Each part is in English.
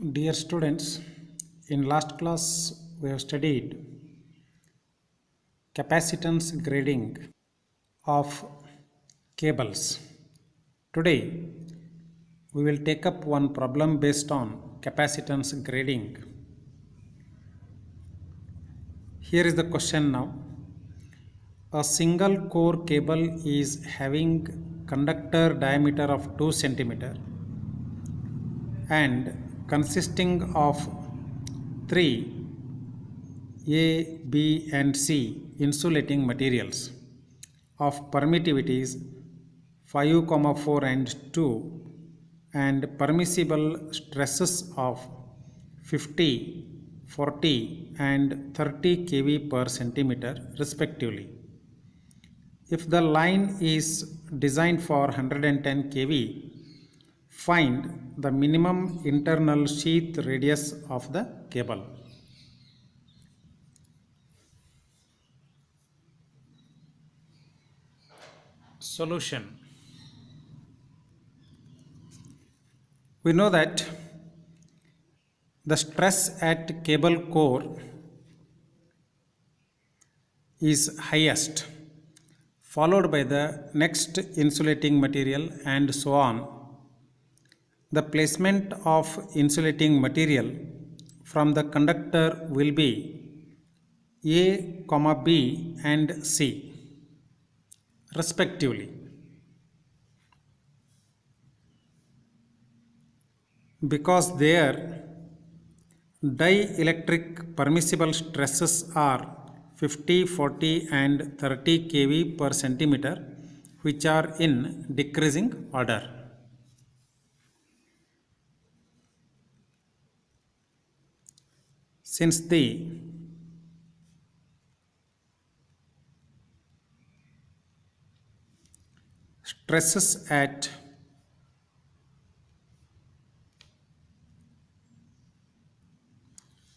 Dear students, in last class we have studied capacitance grading of cables. Today we will take up one problem based on capacitance grading. Here is the question now. A single core cable is having conductor diameter of 2 centimeter and consisting of 3 A, B and C insulating materials of permittivities 5, 4 and 2 and permissible stresses of 50, 40 and 30 kV per centimeter respectively. If the line is designed for 110 kV, find the minimum internal sheath radius of the cable. Solution. We know that the stress at cable core is highest, followed by the next insulating material and so on. The placement of insulating material from the conductor will be A, B and C respectively. Because their dielectric permissible stresses are 50, 40 and 30 kV per centimeter, which are in decreasing order. Since the stresses at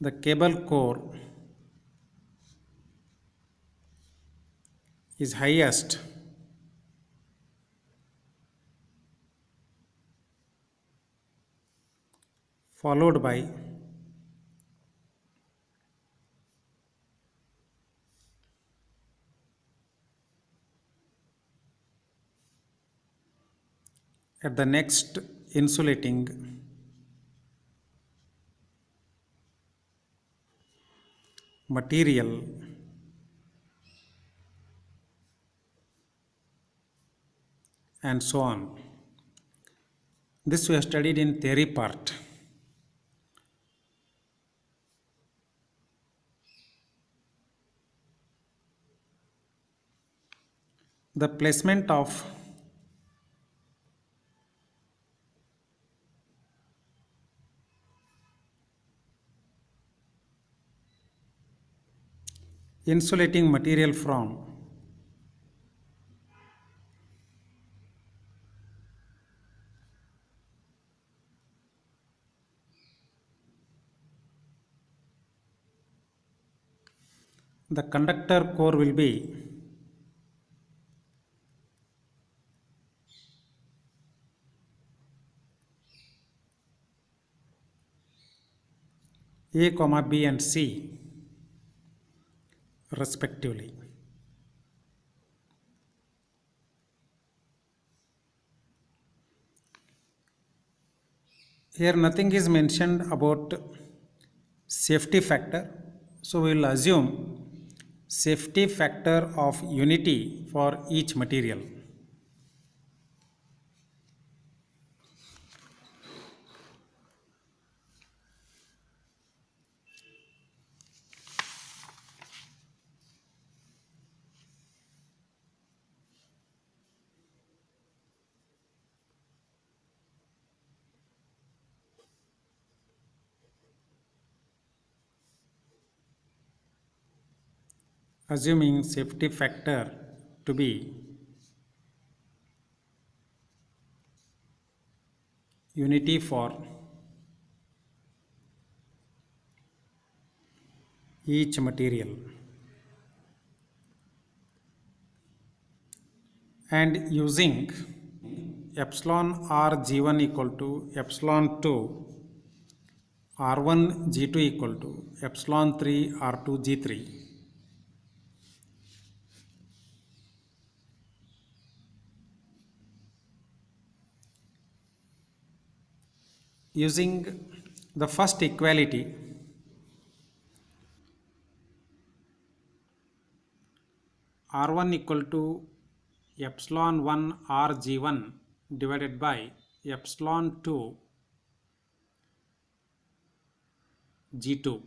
the cable core is highest, followed by at the next insulating material and so on. This we have studied in theory part. The placement of insulating material from the conductor core will be A, B and C respectively. Here nothing is mentioned about safety factor, so we will assume safety factor of unity for each material. Assuming safety factor to be unity for each material and using epsilon r g1 equal to epsilon 2 R1 G2 equal to epsilon 3 R2 G3. Using the first equality, R1 equal to epsilon 1 R G1 divided by epsilon 2 G2,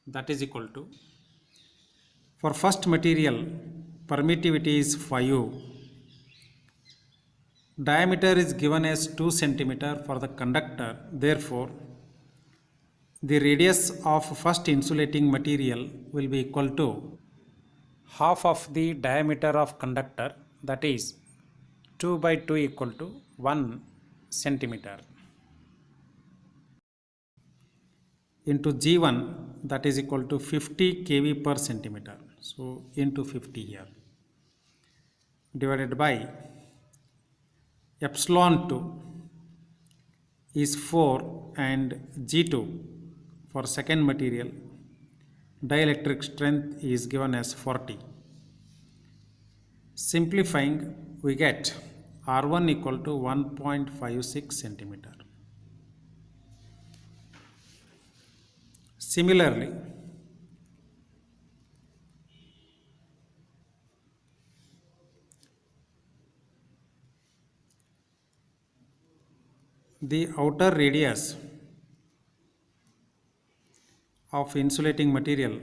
that is equal to, for first material permittivity is 5, diameter is given as 2 cm for the conductor, therefore the radius of first insulating material will be equal to half of the diameter of conductor, that is 2 by 2 equal to 1 centimeter, into G1, that is equal to 50 kV per centimeter, so into 50 here, divided by epsilon 2 is 4 and G2 for second material dielectric strength is given as 40. Simplifying, we get R1 equal to 1.56 centimeter. Similarly, the outer radius of insulating material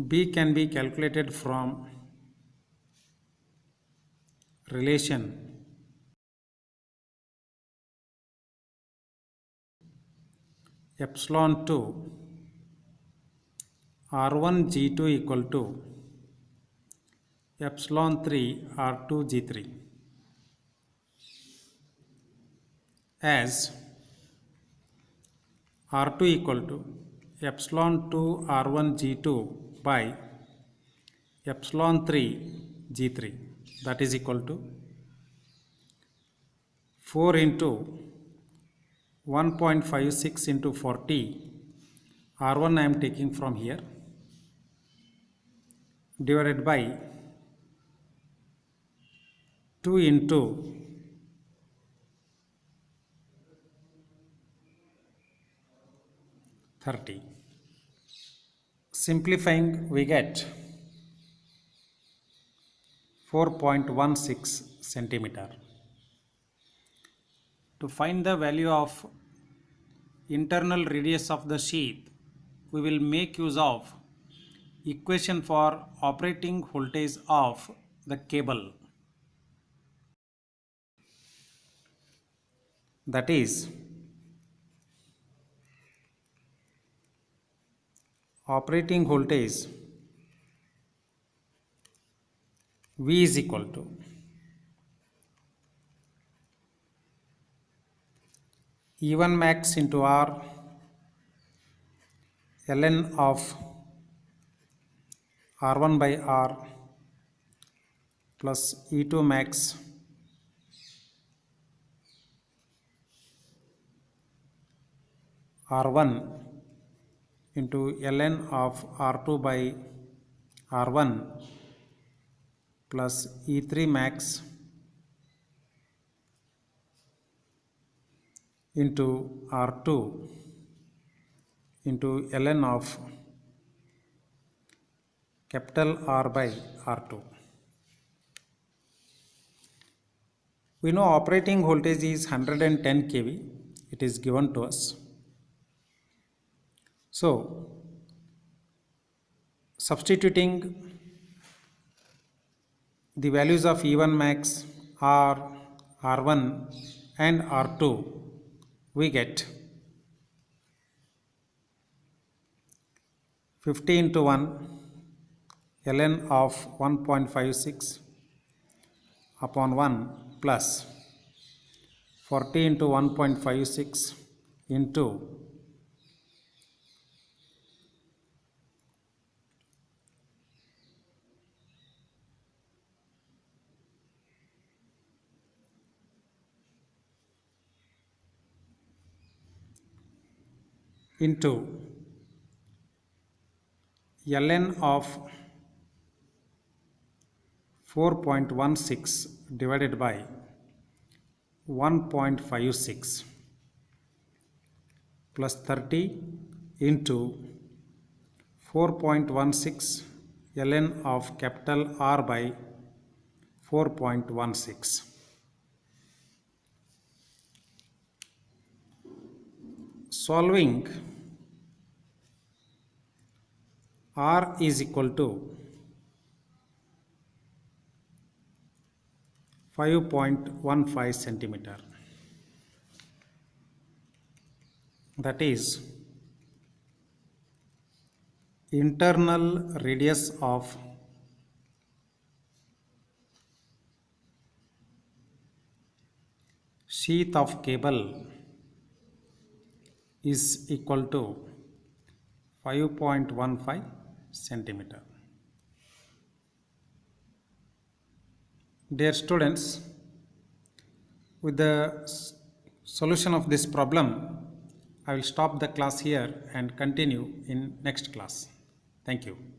B can be calculated from relation epsilon 2 R1 G2 equal to epsilon 3 R2 G3, as R2 equal to epsilon 2 R1 G2 by epsilon 3 G3, that is equal to 4 into 1.56 into 40, R1 I am taking from here, divided by 2 into 30. Simplifying, we get 4.16 centimeter. To find the value of internal radius of the sheath, we will make use of equation for operating voltage of the cable, that is operating voltage V is equal to E1 max into R ln of R1 by R plus E2 max R1 into ln of R2 by R1 plus E3 max into R2 into ln of capital R by R2. We know operating voltage is 110 kV, it is given to us. So, substituting the values of E1 max, R, R1 and R2, we get 50 into 1 ln of 1.56 upon 1 plus 40 into 1.56 into ln of 4.16 divided by 1.56 plus 30 into 4.16 ln of capital R by 4.16. Solving R is equal to 5.15 centimeter. That is internal radius of sheath of cable is equal to 5.15 centimeter. Dear students, with the solution of this problem, I will stop the class here and continue in next class. Thank you.